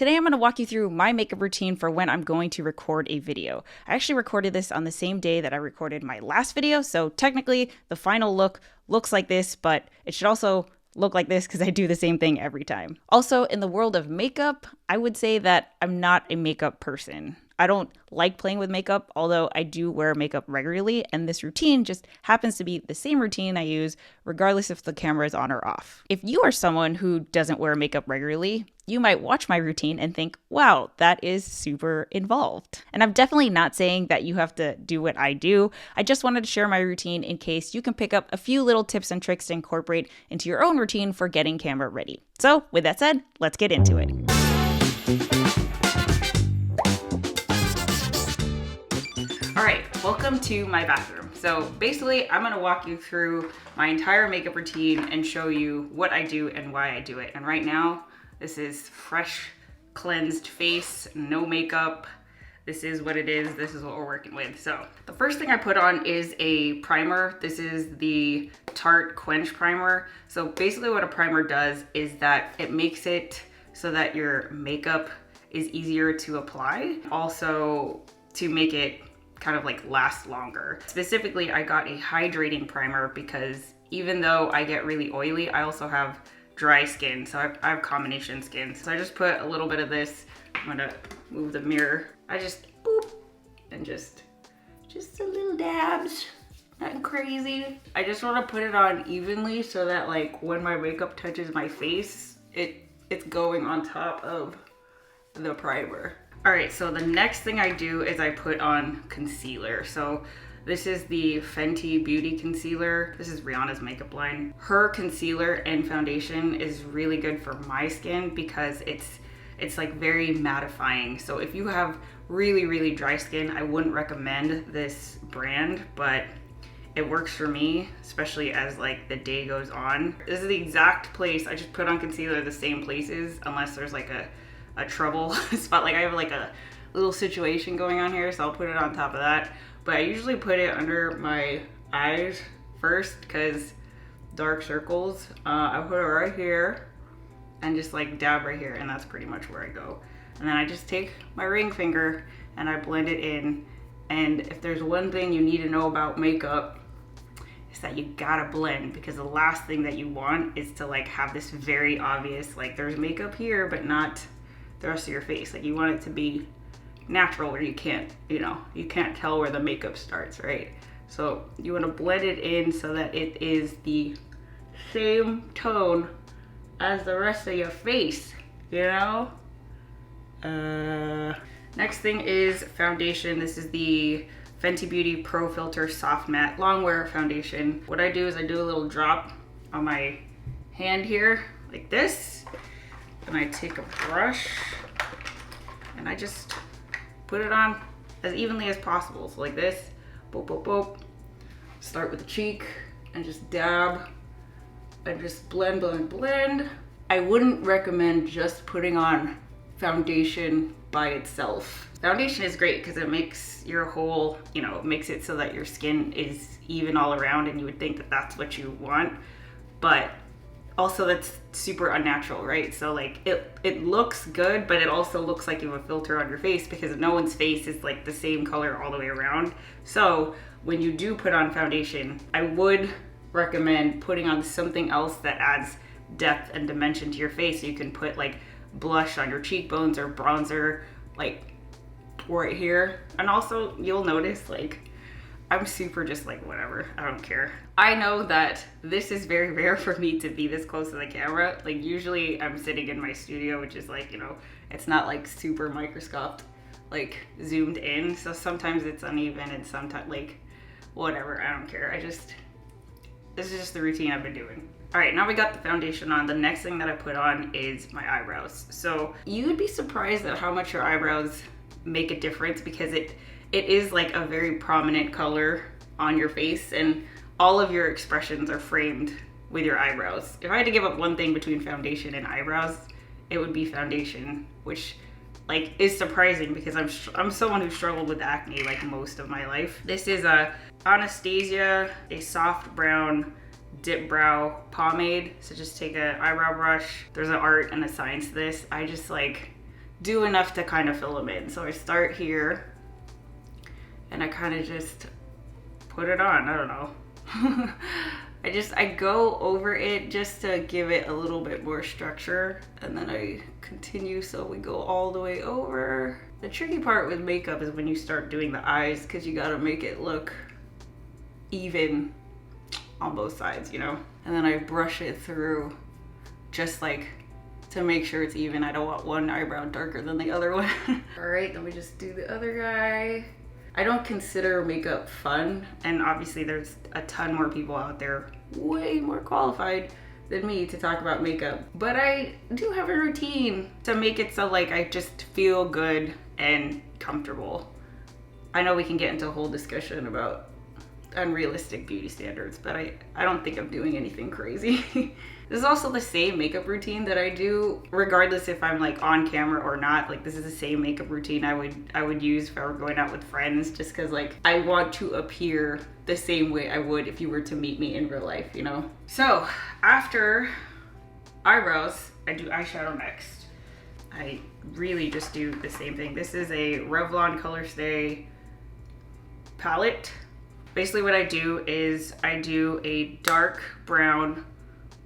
Today I'm going to walk you through my makeup routine for when I'm going to record a video. I actually recorded this on the same day that I recorded my last video, so technically the final look looks like this, but it should also look like this because I do the same thing every time. Also, in the world of makeup, I would say that I'm not a makeup person. I don't like playing with makeup, although I do wear makeup regularly, and this routine just happens to be the same routine I use regardless if the camera is on or off. If you are someone who doesn't wear makeup regularly, you might watch my routine and think, wow, that is super involved. And I'm definitely not saying that you have to do what I do. I just wanted to share my routine in case you can pick up a few little tips and tricks to incorporate into your own routine for getting camera ready. So with that said, let's get into it. All right, welcome to my bathroom. So basically, I'm gonna walk you through my entire makeup routine and show you what I do and why I do it. And right now, this is fresh, cleansed face, no makeup. This is what it is. This is what we're working with. So the first thing I put on is a primer. This is the Tarte Quench primer. So basically what a primer does is that it makes it so that your makeup is easier to apply. Also to make it kind of like last longer. Specifically, I got a hydrating primer because even though I get really oily, I also have dry skin. So I have combination skin. So I just put a little bit of this. I'm gonna move the mirror. I just boop and just a little dabs, nothing crazy. I just want to put it on evenly so that like when my makeup touches my face, it's going on top of the primer. All right, so the next thing I do is I put on concealer. So this is the Fenty Beauty Concealer. This is Rihanna's makeup line. Her concealer and foundation is really good for my skin because it's like very mattifying. So if you have really, really dry skin, I wouldn't recommend this brand, but it works for me, especially as like the day goes on. This is the exact place. I just put on concealer the same places unless there's like a trouble spot. Like I have like a little situation going on here, so I'll put it on top of that. But I usually put it under my eyes first because dark circles. I put it right here and just like dab right here, and that's pretty much where I go. And then I just take my ring finger and I blend it in. And if there's one thing you need to know about makeup, is that you gotta blend, because the last thing that you want is to like have this very obvious, like there's makeup here, but not the rest of your face. Like you want it to be natural where you can't, you can't tell where the makeup starts, right? So you want to blend it in so that it is the same tone as the rest of your face, Next thing is foundation. This is the Fenty Beauty Pro Filter Soft Matte Longwear Foundation. What I do is I do a little drop on my hand here, like this. And I take a brush and I just put it on as evenly as possible. So like this, boop, boop, boop. Start with the cheek and just dab and just blend, blend, blend. I wouldn't recommend just putting on foundation by itself. Foundation is great because it makes your whole, it makes it so that your skin is even all around, and you would think that that's what you want. But also that's super unnatural, right? So like it looks good, but it also looks like you have a filter on your face because no one's face is like the same color all the way around. So when you do put on foundation, I would recommend putting on something else that adds depth and dimension to your face. So you can put like blush on your cheekbones or bronzer like right here. And also you'll notice like I'm super just like whatever, I don't care. I know that this is very rare for me to be this close to the camera. Like usually I'm sitting in my studio, which is like, it's not like super microscoped, like zoomed in. So sometimes it's uneven and sometimes like whatever, I don't care. This is just the routine I've been doing. All right, now we got the foundation on. The next thing that I put on is my eyebrows. So you'd be surprised at how much your eyebrows make a difference because it is like a very prominent color on your face, and all of your expressions are framed with your eyebrows. If I had to give up one thing between foundation and eyebrows, it would be foundation, which like is surprising because I'm someone who struggled with acne like most of my life. This is a Anastasia, a soft brown DIPBROW pomade. So just take an eyebrow brush. There's an art and a science to this. I just like do enough to kind of fill them in. So I start here and I kind of just put it on. I don't know. I go over it just to give it a little bit more structure, and then I continue, so we go all the way over. The tricky part with makeup is when you start doing the eyes, because you gotta make it look even on both sides, you know? And then I brush it through just like to make sure it's even. I don't want one eyebrow darker than the other one. All right, then we just do the other guy. I don't consider makeup fun, and obviously there's a ton more people out there way more qualified than me to talk about makeup, but I do have a routine to make it so like I just feel good and comfortable. I know we can get into a whole discussion about unrealistic beauty standards, but I don't think I'm doing anything crazy. This is also the same makeup routine that I do regardless if I'm like on camera or not. Like, this is the same makeup routine I would use if I were going out with friends, just because like I want to appear the same way I would if you were to meet me in real life, you know? So after eyebrows, I do eyeshadow next. I really just do the same thing. This is a Revlon ColorStay palette. Basically what I do is I do a dark brown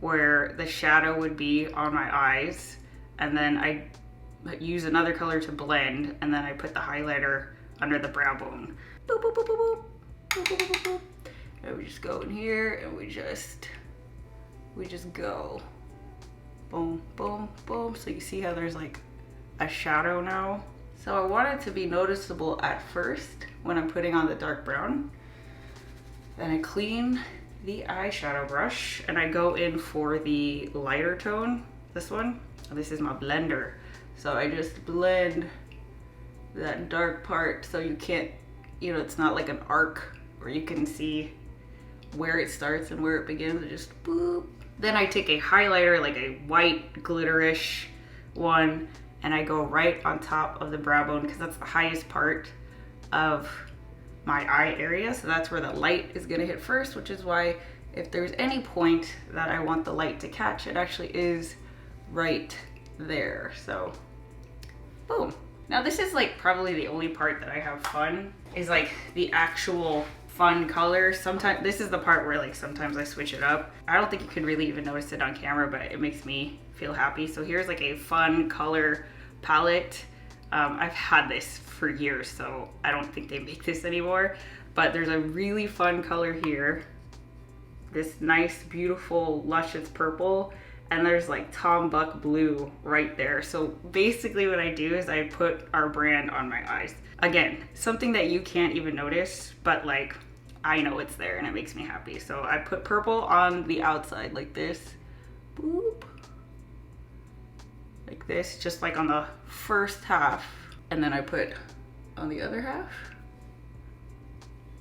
where the shadow would be on my eyes, and then I use another color to blend, and then I put the highlighter under the brow bone. Boop, boop, boop, boop, boop. Boop, boop, boop, boop. And we just go in here and we just go boom, boom, boom. So you see how there's like a shadow now. So I want it to be noticeable at first when I'm putting on the dark brown. Then I clean the eyeshadow brush and I go in for the lighter tone, this one. This is my blender. So I just blend that dark part so you can't, you know, it's not like an arc where you can see where it starts and where it begins. I just boop. Then I take a highlighter, like a white glitterish one, and I go right on top of the brow bone because that's the highest part of my eye area, so that's where the light is gonna hit first, which is why if there's any point that I want the light to catch, it actually is right there. So boom. Now this is like probably the only part that I have fun, is like the actual fun color. Sometimes this is the part where like sometimes I switch it up. I don't think you can really even notice it on camera, but it makes me feel happy. So here's like a fun color palette. I've had this for years, so I don't think they make this anymore, but there's a really fun color here, this nice beautiful luscious purple, and there's like Tom Buck blue right there. So basically what I do is I put our brand on my eyes. Again, something that you can't even notice, but like I know it's there and it makes me happy. So I put purple on the outside like this, boop, like this, just like on the first half, and then I put on the other half,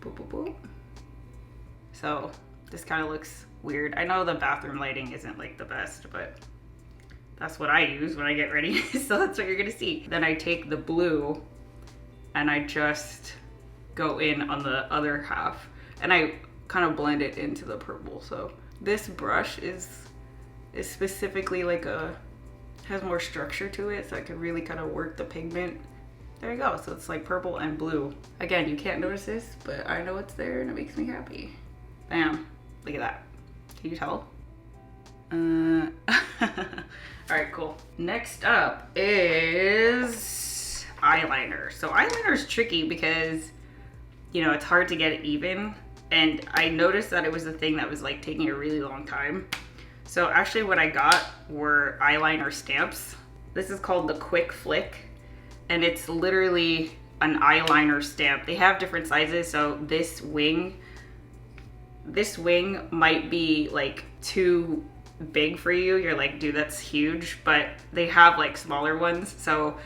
boop, boop, boop. So this kind of looks weird. I know the bathroom lighting isn't like the best, but that's what I use when I get ready. So that's what you're gonna see. Then I take the blue and I just go in on the other half and I kind of blend it into the purple. So this brush is specifically like has more structure to it, so I can really kind of work the pigment. There you go. So it's like purple and blue. Again, you can't notice this, but I know it's there and it makes me happy. Bam. Look at that. Can you tell? All right, cool. Next up is eyeliner. So eyeliner is tricky because, you know, it's hard to get it even. And I noticed that it was the thing that was like taking a really long time. So actually what I got were eyeliner stamps. This is called the Quick Flick, and it's literally an eyeliner stamp. They have different sizes, so this wing might be like too big for you. You're like, dude, that's huge, but they have like smaller ones. So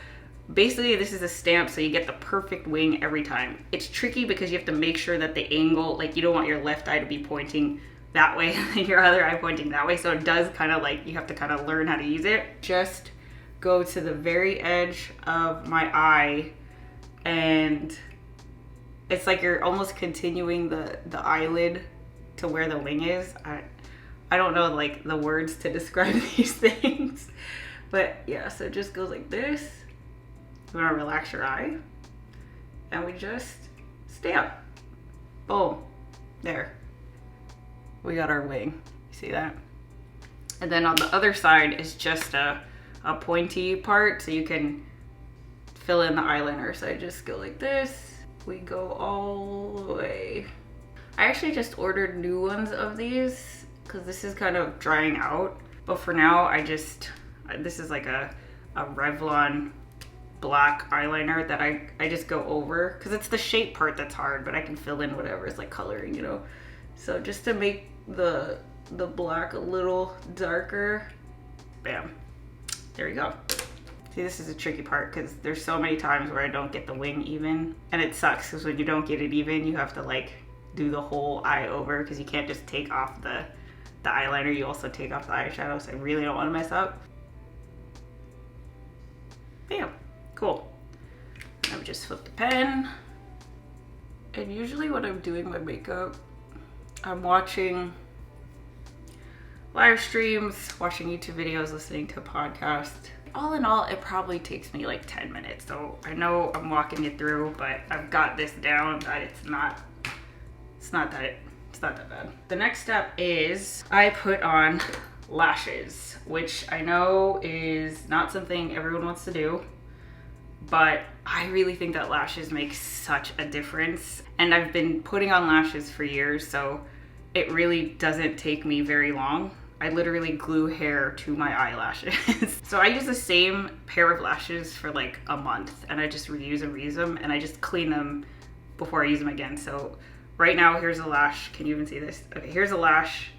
basically this is a stamp, so you get the perfect wing every time. It's tricky because you have to make sure that the angle, like you don't want your left eye to be pointing that way and your other eye pointing that way. So it does kind of like, you have to kind of learn how to use it. Just go to the very edge of my eye and it's like you're almost continuing the eyelid to where the wing is. I don't know like the words to describe these things, but yeah, so it just goes like this You wanna relax your eye, and we just stamp. Boom, there. We got our wing, you see that? And then on the other side is just a pointy part, so you can fill in the eyeliner. So I just go like this, we go all the way. I actually just ordered new ones of these because this is kind of drying out. But for now, this is like a Revlon black eyeliner that I just go over, because it's the shape part that's hard, but I can fill in whatever is like coloring, you know. So just to make the black a little darker, bam, there you go. See, this is a tricky part because there's so many times where I don't get the wing even, and it sucks because when you don't get it even, you have to like do the whole eye over, because you can't just take off the eyeliner, you also take off the eyeshadow, so I really don't want to mess up. Bam, cool. I would just flip the pen, and usually when I'm doing my makeup, I'm watching live streams, watching YouTube videos, listening to a podcast. All in all, it probably takes me like 10 minutes. So I know I'm walking you through, but I've got this down that it's not that bad. The next step is I put on lashes, which I know is not something everyone wants to do, but I really think that lashes make such a difference. And I've been putting on lashes for years, so it really doesn't take me very long. I literally glue hair to my eyelashes. So I use the same pair of lashes for like a month, and I just reuse and reuse them, and I just clean them before I use them again. So right now, here's a lash. Can you even see this? Okay, here's a lash,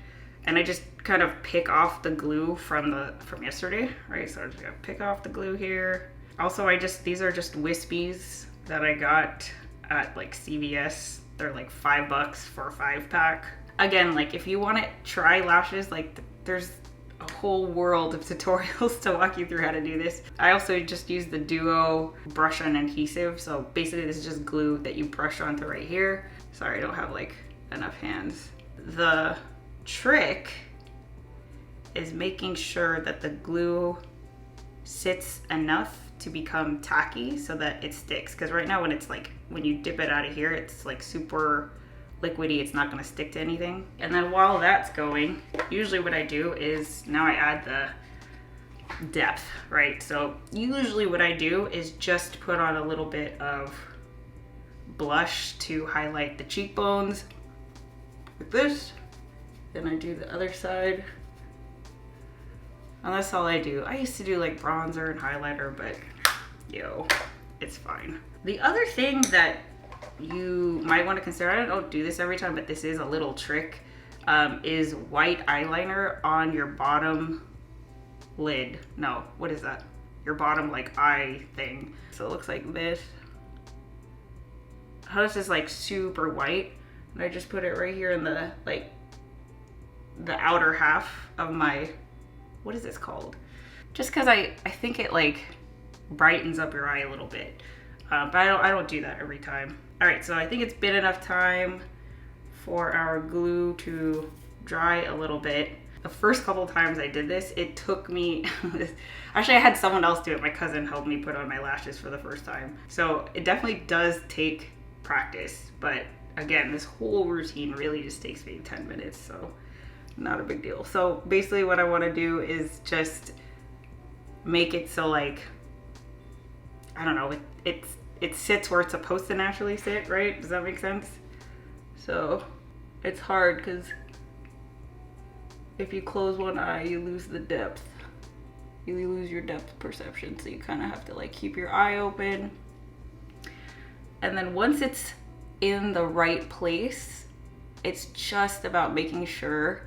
and I just kind of pick off the glue from yesterday, right? So I'm just gonna pick off the glue here. Also, these are just Wispies that I got at like CVS. They're like $5 for a 5-pack. Again, like if you want to try lashes, like there's a whole world of tutorials to walk you through how to do this. I also just use the Duo brush on adhesive. So basically this is just glue that you brush onto right here. Sorry, I don't have like enough hands. The trick is making sure that the glue sits enough to become tacky so that it sticks. Because right now when you dip it out of here, it's like super liquidy, it's not gonna stick to anything. And then while that's going, usually what I do is now I add the depth, right? So usually what I do is just put on a little bit of blush to highlight the cheekbones with this. Then I do the other side. And that's all I do. I used to do like bronzer and highlighter, but yo, it's fine. The other thing that you might want to consider, I don't do this every time, but this is a little trick, is white eyeliner on your bottom lid. No, what is that? Your bottom like eye thing. So it looks like this. How is this like super white? And I just put it right here in the the outer half of my, what is this called? Just because I think it like brightens up your eye a little bit. But I don't do that every time. All right, so I think it's been enough time for our glue to dry a little bit. The first couple times I did this, it took me, actually I had someone else do it. My cousin helped me put on my lashes for the first time. So it definitely does take practice. But again, this whole routine really just takes me 10 minutes, so not a big deal. So basically what I wanna do is just make it so like, I don't know, it sits where it's supposed to naturally sit, right? Does that make sense? So it's hard because if you close one eye, you lose the depth. You lose your depth perception. So you kind of have to like keep your eye open. And then once it's in the right place, it's just about making sure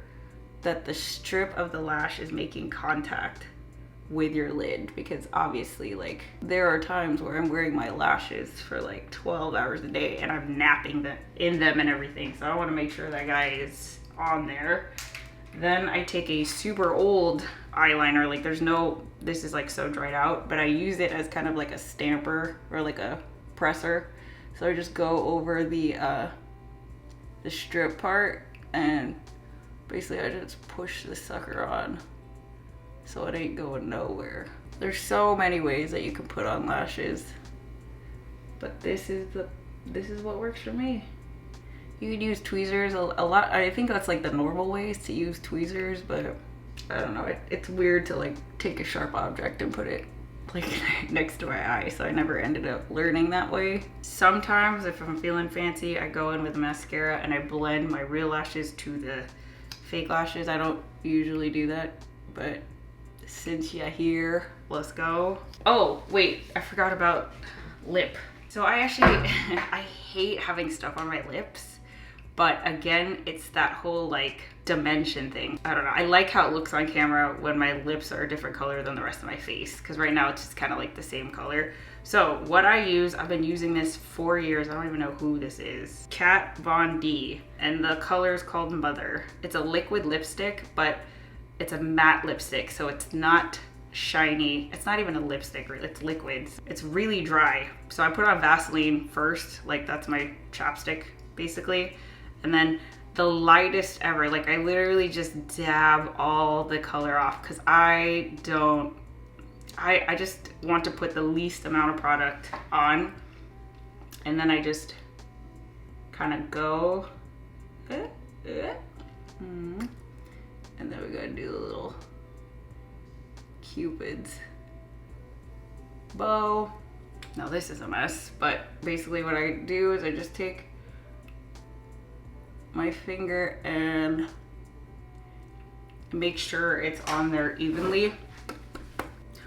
that the strip of the lash is making contact with your lid, because obviously like there are times where I'm wearing my lashes for like 12 hours a day and I'm napping in them and everything, so I want to make sure that guy is on there. Then I take a super old eyeliner, like this is like so dried out, but I use it as kind of like a stamper or like a presser. So I just go over the strip part, and basically I just push the sucker on so it ain't going nowhere. There's so many ways that you can put on lashes, but this is what works for me. You can use tweezers a lot. I think that's like the normal ways to use tweezers, but I don't know. It's weird to like take a sharp object and put it like next to my eye, so I never ended up learning that way. Sometimes if I'm feeling fancy, I go in with mascara and I blend my real lashes to the fake lashes. I don't usually do that, but since you're here, let's go. Oh wait, I forgot about lip. So I hate having stuff on my lips, but again, it's that whole like dimension thing. I don't know, I like how it looks on camera when my lips are a different color than the rest of my face, because right now it's just kind of like the same color. So what I use, I've been using this for years. I don't even know who this is. Kat Von D, and the color is called Mother. It's a liquid lipstick, but it's a matte lipstick, so it's not shiny. It's not even a lipstick, it's liquids. It's really dry. So I put on Vaseline first, like that's my chapstick basically. And then the lightest ever, like I literally just dab all the color off, because I just want to put the least amount of product on. And then I just kind of go, and then we're gonna do a little Cupid's bow. Now this is a mess, but basically what I do is I just take my finger and make sure it's on there evenly.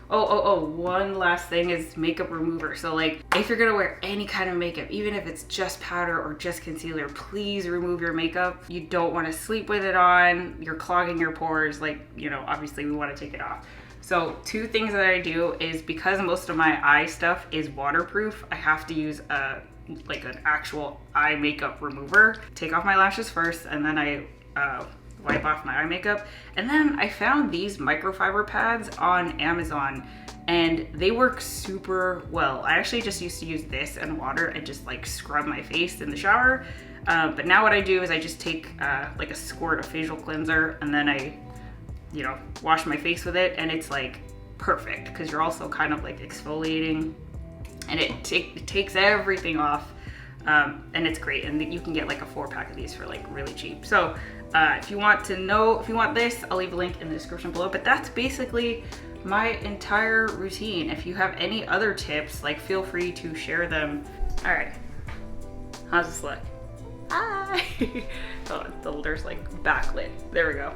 Oh, one last thing is makeup remover. So like if you're gonna wear any kind of makeup, even if it's just powder or just concealer, please remove your makeup. You don't want to sleep with it on. You're clogging your pores. Like, you know, obviously we want to take it off. So two things that I do is, because most of my eye stuff is waterproof, I have to use like an actual eye makeup remover. Take off my lashes first, and then I wipe off my eye makeup. And then I found these microfiber pads on Amazon, and they work super well. I actually just used to use this and water and just like scrub my face in the shower. But now what I do is I just take like a squirt of facial cleanser, and then I, you know, wash my face with it, and it's like perfect, because you're also kind of like exfoliating, and it takes everything off. And it's great, and you can get like a 4-pack of these for like really cheap. So if you want this, I'll leave a link in the description below. But that's basically my entire routine. If you have any other tips, like feel free to share them. All right, how's this look? Hi. Oh, there's like backlit. There we go.